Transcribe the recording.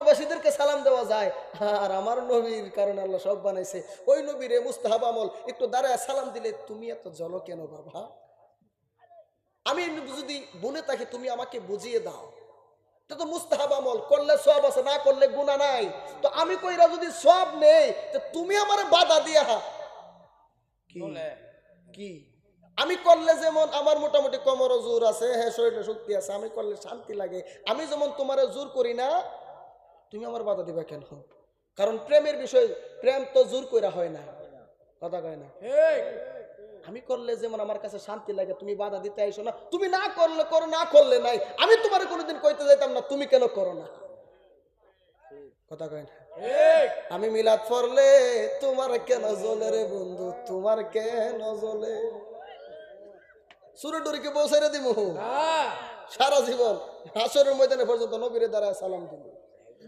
বাসীদেরকে সালাম দেওয়া যায়, আর আমার নবীর কারণে আল্লাহ সব বানাইছে, ওই নবীরে মুস্তাহাব আমল একটু দাঁড়ায় সালাম দিলে তুমি এত জল কেন বাবা? আমি যদি বলে থাকি তুমি আমাকে বুঝিয়ে দাও, এটা তো মুস্তাহাব আমল, করলে সব আছে, না করলে গুনাহ নাই। তো আমি কইরা যদি সব নেই, তো তুমি আমারে বাধা দিয়া কি? আমি করলে যেমন আমার মোটামুটি কোমর জোর আছে, হ্যাঁ শরীরে শক্তি আছে, আমি করলে শান্তি লাগে, আমি যেমন তোমারে জোর করি না, তুমি আমার বাধা দিবা কেন? কারণ প্রেমের বিষয়, প্রেম তো জোর কইরা হয় না, কথা কয় না। আমি করলে যেমন আমার কাছে শান্তি লাগে, তুমি বাধা দিতে আইসো না, তুমি না করলে করো, না করলে নাই। আমি তোমার কোনোদিন কইতে যাইতাম না তুমি কেন করো না, কথা কয় না। আমি মিলাদ পড়লে তোমার কেন জ্বলে রে বন্ধু, তোমার কেন জ্বলে? সুরে ডুরিকে বসাইরে দিব সারা জীবন, হাসরের ময়দানে পর্যন্ত নবীরে দ্বারা সালাম দিব।